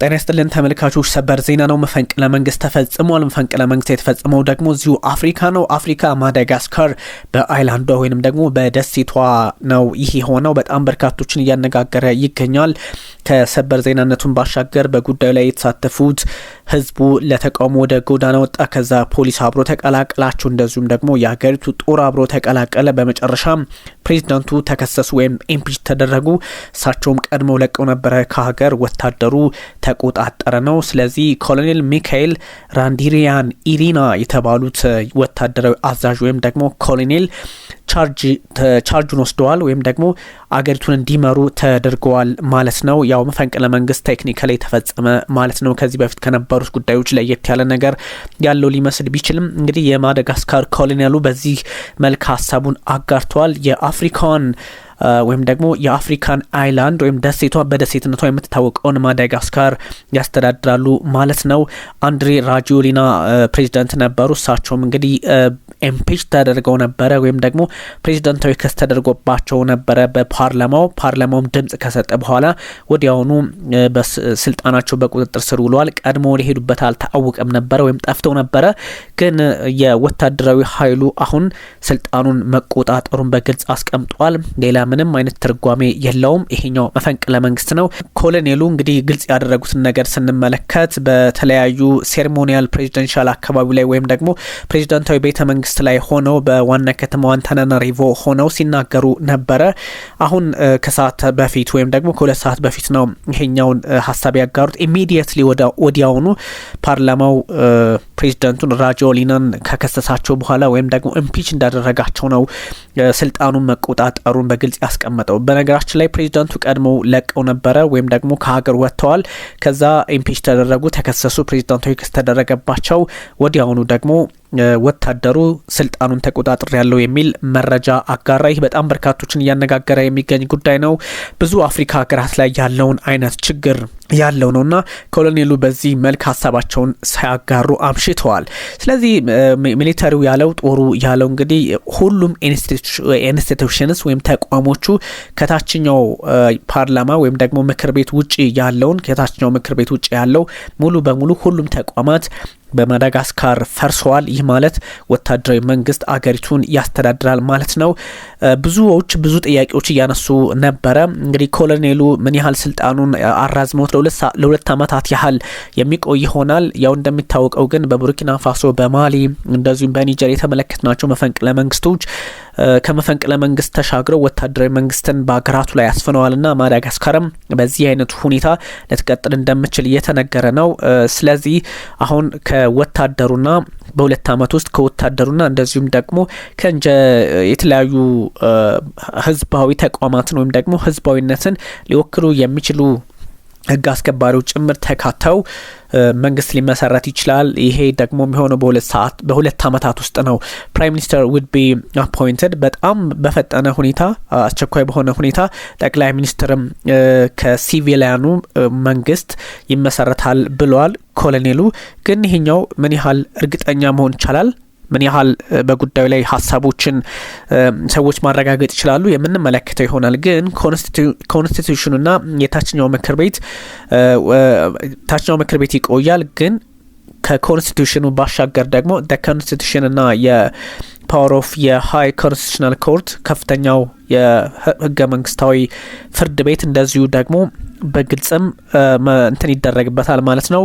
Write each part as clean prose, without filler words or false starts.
ጤና ይስጥልን ተመልካቾች፣ ሰበር ዜና ነው። መፈንቅለ መንግስት ተፈጽሟል። መፈንቅለ መንግስት የተፈጸመው ደግሞ እዚሁ አፍሪካ ነው። አፍሪካ ማዳጋስካር በአይላንዷ ወይንም ደግሞ በደሴቷ ነው ይህ የሆነው። በጣም በርካቶችን እያነጋገረ ይገኛል። ከሰበር ዜናነቱን ባሻገር በጉዳዩ ላይ የተሳተፉት ህዝቡ ለተቃውሞ ወደ ጎዳና ወጣ። ከዛ ፖሊስ አብሮ ተቀላቀላቸው። እንደዚሁም ደግሞ የሀገሪቱ ጦር አብሮ ተቀላቀለ። በመጨረሻም ፕሬዚዳንቱ ተከሰሱ ወይም ኢምፒች ተደረጉ። እሳቸውም ቀድመው ለቀው ነበረ ከሀገር። ወታደሩ ተቆጣጠረ ነው። ስለዚህ ኮሎኔል ሚካኤል ራንዲሪያን ኢሪና የተባሉት ወታደራዊ አዛዥ ወይም ደግሞ ኮሎኔል ቻርጁን ወስደዋል ወይም ደግሞ አገሪቱን እንዲመሩ ተደርገዋል ማለት ነው። ያው መፈንቅለ መንግስት ቴክኒካሊ ተፈጸመ ማለት ነው። ከዚህ በፊት ከነበሩት ጉዳዮች ለየት ያለ ነገር ያለው ሊመስል ቢችልም እንግዲህ የማዳጋስካር ኮሎኔሉ በዚህ መልክ ሀሳቡን አጋርተዋል። የአፍሪካን ወይም ደግሞ የአፍሪካን አይላንድ ወይም ደሴቷ በደሴትነቷ የምትታወቀውን ማዳጋስካር ያስተዳድራሉ ማለት ነው። አንድሬ ራጆሊና ፕሬዚዳንት ነበሩ። እሳቸውም እንግዲህ ኢምፒች ተደርገው ነበረ ወይም ደግሞ ፕሬዚዳንታዊ ክስ ተደርጎባቸው ነበረ ፓርላማውም ድምጽ ከሰጠ በኋላ ወዲያውኑ በስልጣናቸው በቁጥጥር ስር ውለዋል። ቀድሞ ሊሄዱበት አልታወቀም ነበረ ወይም ጠፍተው ነበረ። ግን የወታደራዊ ኃይሉ አሁን ስልጣኑን መቆጣጠሩን በግልጽ አስቀምጧል። ሌላ ምንም አይነት ትርጓሜ የለውም። ይሄኛው መፈንቅለ መንግስት ነው። ኮሎኔሉ እንግዲህ ግልጽ ያደረጉትን ነገር ስንመለከት በተለያዩ ሴሬሞኒያል ፕሬዚደንሻል አካባቢ ላይ ወይም ደግሞ ፕሬዚዳንታዊ ቤተ መንግስት ላይ ሆነው በዋና ከተማዋ አንታናናሪቮ ሆነው ሲናገሩ ነበረ። አሁን ከሰዓት በፊት ወይም ደግሞ ከሁለት ሰዓት በፊት ነው ይሄኛውን ሀሳብ ያጋሩት። ኢሚዲየትሊ ወዲያውኑ ፓርላማው ፕሬዚዳንቱን ራጆሊናን ከከሰሳቸው በኋላ ወይም ደግሞ ኢምፒች እንዳደረጋቸው ነው ስልጣኑን መቆጣጠሩን በግልጽ ያስቀመጠው። በነገራችን ላይ ፕሬዚዳንቱ ቀድመው ለቀው ነበረ ወይም ደግሞ ከሀገር ወጥተዋል። ከዛ ኢምፒች ተደረጉ፣ ተከሰሱ፣ ፕሬዚዳንታዊ ክስ ተደረገባቸው። ወዲያውኑ ደግሞ ወታደሩ ስልጣኑን ተቆጣጥር ያለው የሚል መረጃ አጋራ። ይህ በጣም በርካቶችን እያነጋገረ የሚገኝ ጉዳይ ነው። ብዙ አፍሪካ ሀገራት ላይ ያለውን አይነት ችግር ያለው ነውና ኮሎኔሉ በዚህ መልክ ሀሳባቸውን ሳያጋሩ አምሽተዋል። ስለዚህ ሚሊታሪው ያለው ጦሩ ያለው እንግዲህ ሁሉም ኢንስቲትዩሽንስ ወይም ተቋሞቹ ከታችኛው ፓርላማ ወይም ደግሞ ምክር ቤት ውጪ ያለውን ከታችኛው ምክር ቤት ውጪ ያለው ሙሉ በሙሉ ሁሉም ተቋማት በማዳጋስካር ፈርሰዋል። ይህ ማለት ወታደራዊ መንግስት አገሪቱን ያስተዳድራል ማለት ነው። ብዙ ጥያቄዎች እያነሱ ነበረ። እንግዲህ ኮሎኔሉ ምን ያህል ስልጣኑን አራዝመውት ለሁለት ዓመታት ያህል የሚቆይ ይሆናል። ያው እንደሚታወቀው ግን በቡርኪና ፋሶ፣ በማሊ እንደዚሁም በኒጀር የተመለከትናቸው መፈንቅለ መንግስቶች ከመፈንቅለ መንግስት ተሻግረው ወታደራዊ መንግስትን በአገራቱ ላይ ያስፈነዋልና ማዳጋስካርም በዚህ አይነት ሁኔታ ልትቀጥል እንደምችል እየተነገረ ነው። ስለዚህ አሁን ከወታደሩና በሁለት ዓመት ውስጥ ከወታደሩና እንደዚሁም ደግሞ የተለያዩ ህዝባዊ ተቋማትን ወይም ደግሞ ህዝባዊነትን ሊወክሉ የሚችሉ ህግ አስከባሪዎች ጭምር ተካተው መንግስት ሊመሰረት ይችላል። ይሄ ደግሞ የሚሆነው በሁለት ዓመታት ውስጥ ነው። ፕራይም ሚኒስተር ውድ ቢ አፖይንትድ በጣም በፈጠነ ሁኔታ አስቸኳይ በሆነ ሁኔታ ጠቅላይ ሚኒስትርም ከሲቪሊያኑ መንግስት ይመሰረታል ብለዋል ኮሎኔሉ። ግን ይሄኛው ምን ያህል እርግጠኛ መሆን ይቻላል? ምን ያህል በጉዳዩ ላይ ሀሳቦችን ሰዎች ማረጋገጥ ይችላሉ? የምንመለከተው ይሆናል። ግን ኮንስቲቱሽኑና የታችኛው ምክር ቤት ይቆያል። ግን ከኮንስቲቱሽኑ ባሻገር ደግሞ ኮንስቲቱሽንና የፓወር ኦፍ የሃይ ኮንስቲቱሽናል ኮርት ከፍተኛው የህገ መንግስታዊ ፍርድ ቤት እንደዚሁ ደግሞ በግልጽም እንትን ይደረግበታል ማለት ነው።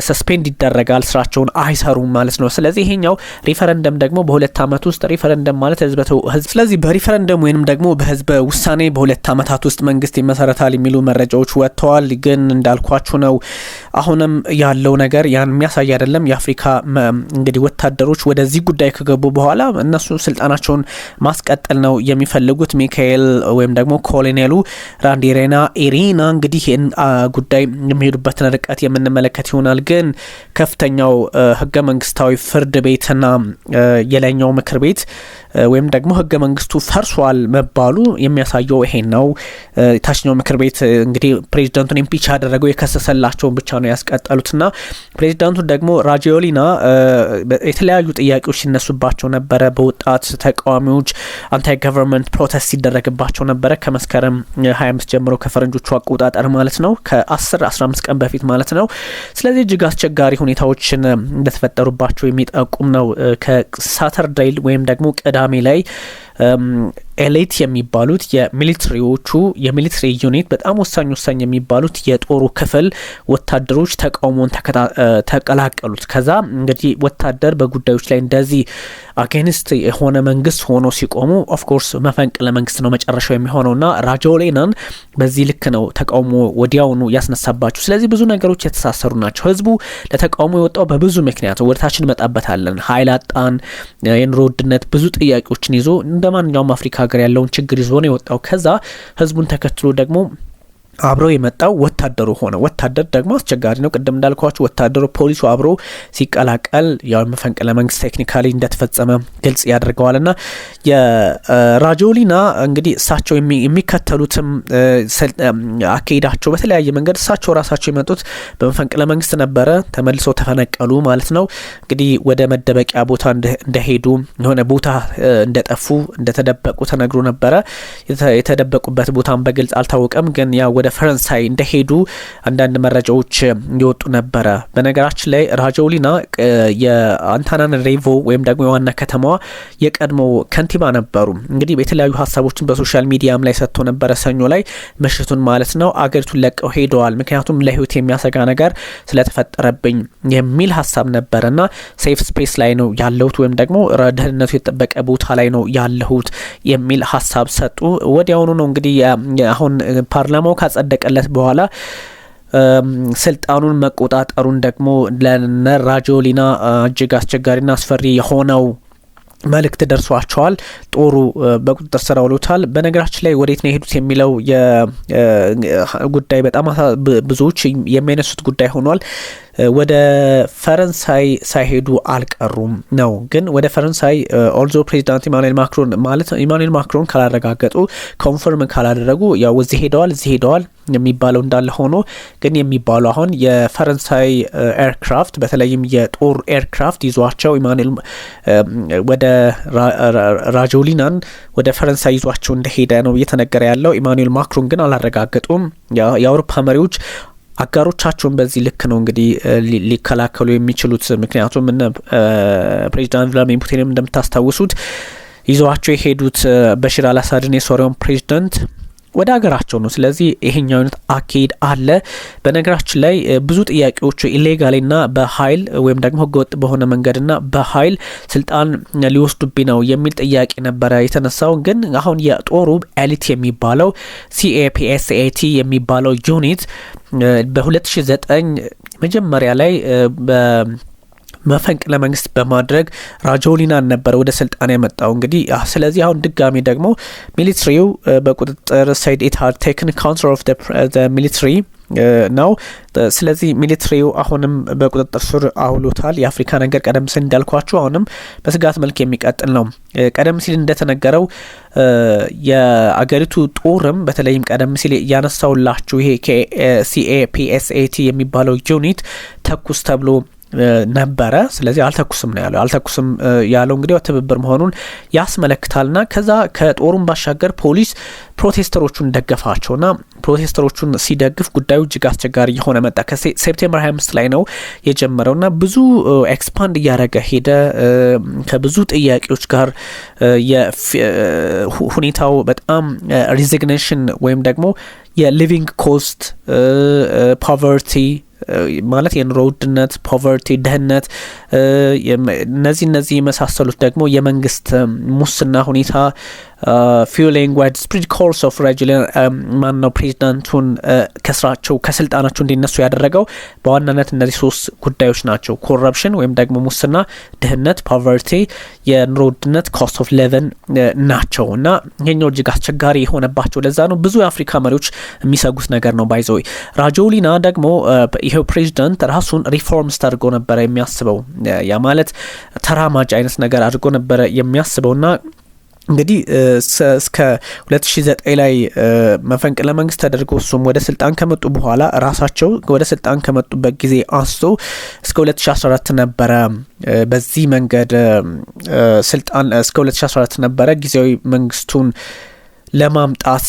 ሰስፔንድ ይደረጋል፣ ስራቸውን አይሰሩም ማለት ነው። ስለዚህ ይሄኛው ሪፈረንደም ደግሞ በሁለት ዓመት ውስጥ ሪፈረንደም ማለት ህዝብ ስለዚህ በሪፈረንደም ወይንም ደግሞ በህዝብ ውሳኔ በሁለት ዓመታት ውስጥ መንግስት ይመሰረታል የሚሉ መረጃዎች ወጥተዋል። ግን እንዳልኳችሁ ነው አሁንም ያለው ነገር ያን የሚያሳይ አይደለም። የአፍሪካ እንግዲህ ወታደሮች ወደዚህ ጉዳይ ከገቡ በኋላ እነሱ ስልጣናቸውን ማስቀጠል ነው የሚፈልጉት። ሚካኤል ወይም ደግሞ ኮሎኔሉ ራንዲሪያን ኢሪና እንግዲህ ይህን ጉዳይ የሚሄዱበትን ርቀት የምንመለከት ይሆናል። ግን ከፍተኛው ህገ መንግስታዊ ፍርድ ቤትና የላይኛው ምክር ቤት ወይም ደግሞ ህገ መንግስቱ ፈርሷል መባሉ የሚያሳየው ይሄን ነው። ታችኛው ምክር ቤት እንግዲህ ፕሬዚዳንቱን ኢምፒች ያደረገው የከሰሰላቸውን ብቻ ነው ያስቀጠሉትና ፕሬዚዳንቱ ደግሞ ራጆሊና የተለያዩ ጥያቄዎች ሲነሱባቸው ነበረ። በወጣት ተቃዋሚዎች አንታይ ገቨርንመንት ፕሮቴስት ሲደረግባቸው ነበረ ከመስከረም 25 ጀምሮ ከፈረንጆቹ አቆጣጠር ማለት ነው፣ ከ10-15 ቀን በፊት ማለት ነው። ስለዚህ እጅግ አስቸጋሪ ሁኔታዎችን እንደተፈጠሩባቸው የሚጠቁም ነው። ከሳተርዴይ ወይም ደግሞ ቅዳሜ ላይ ኤሊት የሚባሉት የሚሊትሪ ዩኒት በጣም ወሳኝ የሚባሉት የጦሩ ክፍል ወታደሮች ተቃውሞን ተቀላቀሉት። ከዛ እንግዲህ ወታደር በጉዳዮች ላይ እንደዚህ አጌንስት የሆነ መንግስት ሆኖ ሲቆሙ ኦፍ ኮርስ መፈንቅለ መንግስት ነው መጨረሻው የሚሆነውና ራጆሊናን በዚህ ልክ ነው ተቃውሞ ወዲያውኑ ያስነሳባቸው። ስለዚህ ብዙ ነገሮች የተሳሰሩ ናቸው። ህዝቡ ለተቃውሞ የወጣው በብዙ ምክንያት ወደታችን መጣበታለን። ኃይል አጣን፣ የኑሮ ውድነት፣ ብዙ ጥያቄዎችን ይዞ እንደማንኛውም አፍሪካ ሀገር ያለውን ችግር ይዞ ነው የወጣው። ከዛ ህዝቡን ተከትሎ ደግሞ አብሮ የመጣው ወታደሩ ሆነ። ወታደር ደግሞ አስቸጋሪ ነው። ቅድም እንዳልኳችሁ ወታደሩ ፖሊሱ አብሮ ሲቀላቀል ያው መፈንቅለ መንግስት ቴክኒካሊ እንደተፈጸመ ግልጽ ያደርገዋልና የራጆሊና እንግዲህ እሳቸው የሚከተሉትም አካሄዳቸው በተለያየ መንገድ እሳቸው ራሳቸው የመጡት በመፈንቅለ መንግስት ነበረ። ተመልሰው ተፈነቀሉ ማለት ነው። እንግዲህ ወደ መደበቂያ ቦታ እንደሄዱ የሆነ ቦታ እንደጠፉ እንደተደበቁ ተነግሮ ነበረ። የተደበቁበት ቦታም በግልጽ አልታወቀም። ግን ያው ወደ ፈረንሳይ እንደሄዱ አንዳንድ መረጃዎች ይወጡ ነበረ። በነገራችን ላይ ራጆሊና የአንታናናሪቮ ወይም ደግሞ የዋና ከተማዋ የቀድሞ ከንቲባ ነበሩ። እንግዲህ የተለያዩ ሀሳቦችን በሶሻል ሚዲያም ላይ ሰጥቶ ነበረ። ሰኞ ላይ ምሽቱን ማለት ነው አገሪቱን ለቀው ሄደዋል። ምክንያቱም ለህይወት የሚያሰጋ ነገር ስለተፈጠረብኝ የሚል ሀሳብ ነበረና ሴፍ ስፔስ ላይ ነው ያለሁት ወይም ደግሞ ደህንነቱ የተጠበቀ ቦታ ላይ ነው ያለሁት የሚል ሀሳብ ሰጡ። ወዲያውኑ ነው እንግዲህ አሁን ፓርላማው ካጸደቀለት በኋላ ስልጣኑን መቆጣጠሩን ደግሞ ለራጆሊና እጅግ አስቸጋሪና አስፈሪ የሆነው መልእክት ደርሷቸዋል። ጦሩ በቁጥጥር ስር አውሎታል። በነገራችን ላይ ወዴት ነው የሄዱት የሚለው ጉዳይ በጣም ብዙዎች የሚያነሱት ጉዳይ ሆኗል። ወደ ፈረንሳይ ሳይሄዱ አልቀሩም ነው። ግን ወደ ፈረንሳይ ኦልዞ ፕሬዚዳንት ኢማኑኤል ማክሮን ካላረጋገጡ ኮንፈርም ካላደረጉ ያው እዚህ ሄደዋል የሚባለው እንዳለ ሆኖ ግን የሚባለው አሁን የፈረንሳይ ኤርክራፍት በተለይም የጦር ኤርክራፍት ይዟቸው ኢማኑኤል ወደ ራጆሊናን ወደ ፈረንሳይ ይዟቸው እንደሄደ ነው እየተነገረ ያለው። ኢማኑኤል ማክሮን ግን አላረጋገጡም። የአውሮፓ መሪዎች አጋሮቻቸውን በዚህ ልክ ነው እንግዲህ ሊከላከሉ የሚችሉት። ምክንያቱም ፕሬዚዳንት ቭላድሚር ፑቲንም እንደምታስታውሱት ይዘዋቸው የሄዱት በሽር አልአሳድን የሶሪያውን ፕሬዚዳንት ወደ ሀገራቸው ነው። ስለዚህ ይሄኛው አይነት አካሄድ አለ። በነገራችን ላይ ብዙ ጥያቄዎች ኢሌጋልና በኃይል ወይም ደግሞ ህገወጥ በሆነ መንገድና በኃይል ስልጣን ሊወስዱብኝ ነው የሚል ጥያቄ ነበረ የተነሳው። ግን አሁን የጦሩ ኤሊት የሚባለው CAPSAT የሚባለው ዩኒት በ2009 መጀመሪያ ላይ መፈንቅለ መንግስት በማድረግ ራጆሊናን ነበረ ወደ ስልጣን ያመጣው። እንግዲህ ስለዚህ አሁን ድጋሚ ደግሞ ሚሊትሪው በቁጥጥር ሳይድ ኢት ሃድ ቴክን ካውንትር ኦፍ ዘ ሚሊትሪ ነው። ስለዚህ ሚሊትሪው አሁንም በቁጥጥር ስር አውሎታል። የአፍሪካ ነገር ቀደም ሲል እንዳልኳችሁ አሁንም በስጋት መልክ የሚቀጥል ነው። ቀደም ሲል እንደተነገረው የአገሪቱ ጦርም በተለይም ቀደም ሲል ያነሳውላችሁ ይሄ CAPSAT የሚባለው ዩኒት ተኩስ ተብሎ ነበረ። ስለዚህ አልተኩስም ያለው እንግዲህ ትብብር መሆኑን ያስመለክታልና ከዛ ከጦሩን ባሻገር ፖሊስ ፕሮቴስተሮቹን ደገፋቸውና ፕሮቴስተሮቹን ሲደግፍ ጉዳዩ እጅግ አስቸጋሪ የሆነ መጣ። ከሴፕቴምበር 25 ላይ ነው የጀመረውና ብዙ ኤክስፓንድ እያደረገ ሄደ። ከብዙ ጥያቄዎች ጋር ሁኔታው በጣም ሪዚግኔሽን ወይም ደግሞ የሊቪንግ ኮስት ፖቨርቲ ማለት የኑሮ ውድነት፣ ፖቨርቲ፣ ድህነት፣ እነዚህ የመሳሰሉት ደግሞ የመንግስት ሙስና ሁኔታ ፊውሊንግ ዋይድ ስፕሪድ ኮርስ ኦፍ ማን ነው ፕሬዚዳንቱን ከስልጣናቸው እንዲነሱ ያደረገው በዋናነት እነዚህ ሶስት ጉዳዮች ናቸው። ኮረፕሽን ወይም ደግሞ ሙስና፣ ድህነት ፖቨርቲ፣ የኑሮ ውድነት ኮስት ኦፍ ሊቪንግ ናቸው እና ይሄኛው እጅግ አስቸጋሪ የሆነባቸው ለዛ ነው ብዙ የአፍሪካ መሪዎች የሚሰጉት ነገር ነው። ባይዘው ራጆሊና ደግሞ ይሄው ፕሬዚዳንት ራሱን ሪፎርምስ አድርጎ ነበረ የሚያስበው ያ ማለት ተራማጅ አይነት ነገር አድርጎ ነበረ የሚያስበውና እንግዲህ እስከ 2009 ላይ መፈንቅለ መንግስት ተደርጎ እሱም ወደ ስልጣን ከመጡ በኋላ ራሳቸው ወደ ስልጣን ከመጡበት ጊዜ አንስቶ እስከ 2014 ነበረ። በዚህ መንገድ ስልጣን እስከ 2014 ነበረ ጊዜያዊ መንግስቱን ለማምጣት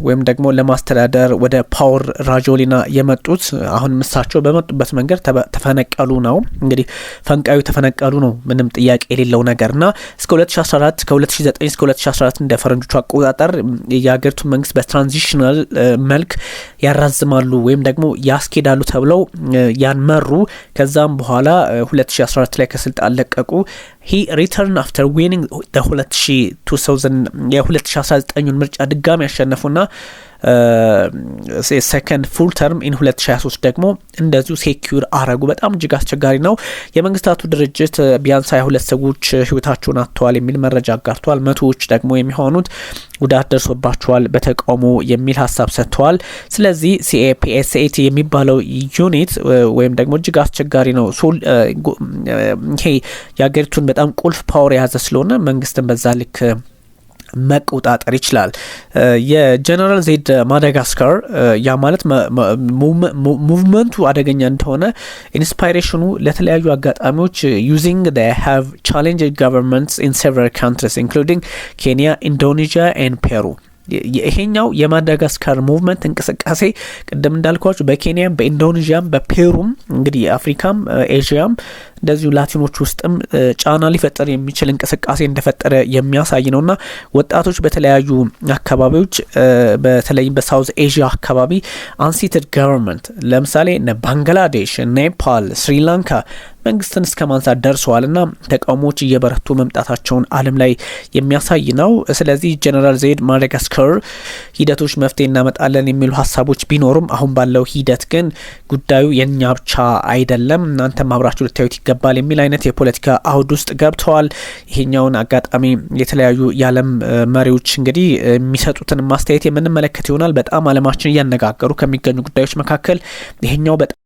ወይም ደግሞ ለማስተዳደር ወደ ፓወር ራጆሊና የመጡት። አሁን እሳቸው በመጡበት መንገድ ተፈነቀሉ ነው እንግዲህ ፈንቃዩ ተፈነቀሉ ነው፣ ምንም ጥያቄ የሌለው ነገርና እስከ 2014 ከ2009 እስከ 2014 እንደ ፈረንጆቹ አቆጣጠር የሀገሪቱ መንግስት በትራንዚሽናል መልክ ያራዝማሉ ወይም ደግሞ ያስኬዳሉ ተብለው ያን መሩ። ከዛም በኋላ 2014 ላይ ከስልጣን ለቀቁ። he returned after winning the 2019 ምርጫ ድጋሚ ያሸነፉና ሰከንድ ፉል ተርም ኢን 2023 ደግሞ እንደዚሁ ሴኩር አረጉ። በጣም እጅግ አስቸጋሪ ነው። የመንግስታቱ ድርጅት ቢያንስ 22 ሰዎች ህይወታቸውን አጥተዋል የሚል መረጃ አጋርቷል። መቶዎች ደግሞ የሚሆኑት ጉዳት ደርሶባቸዋል በተቃውሞ የሚል ሀሳብ ሰጥተዋል። ስለዚህ CAPSAT የሚባለው ዩኒት ወይም ደግሞ እጅግ አስቸጋሪ ነው። ይሄ የሀገሪቱን በጣም ቁልፍ ፓወር የያዘ ስለሆነ መንግስትን በዛ ልክ መቆጣጠር ይችላል። የጀነራል ዜድ ማዳጋስካር ያ ማለት ሙቭመንቱ አደገኛ እንደሆነ ኢንስፓይሬሽኑ ለተለያዩ አጋጣሚዎች using they have challenged governments in several countries including Kenya, Indonesia and Peru. ይሄኛው የማዳጋስካር ሙቭመንት እንቅስቃሴ ቅድም እንዳልኳችሁ በኬንያም በኢንዶኔዥያም በፔሩም እንግዲህ አፍሪካም ኤዥያም እንደዚሁ ላቲኖች ውስጥም ጫና ሊፈጠር የሚችል እንቅስቃሴ እንደፈጠረ የሚያሳይ ነውና ወጣቶች በተለያዩ አካባቢዎች በተለይም በሳውዝ ኤዥያ አካባቢ አንሲትድ ገቨርንመንት ለምሳሌ ባንግላዴሽ፣ ኔፓል፣ ስሪላንካ መንግስትን እስከ ማንሳት ደርሰዋልና ተቃውሞዎች እየበረቱ መምጣታቸውን ዓለም ላይ የሚያሳይ ነው። ስለዚህ ጀነራል ዜድ ማዳጋስካር ሂደቶች መፍትሄ እናመጣለን የሚሉ ሀሳቦች ቢኖሩም አሁን ባለው ሂደት ግን ጉዳዩ የኛ ብቻ አይደለም፣ እናንተም አብራችሁ ልታዩት ይገባል የሚል አይነት የፖለቲካ አውድ ውስጥ ገብተዋል። ይሄኛውን አጋጣሚ የተለያዩ የዓለም መሪዎች እንግዲህ የሚሰጡትን ማስተያየት የምንመለከት ይሆናል። በጣም ዓለማችን እያነጋገሩ ከሚገኙ ጉዳዮች መካከል ይሄኛው በጣም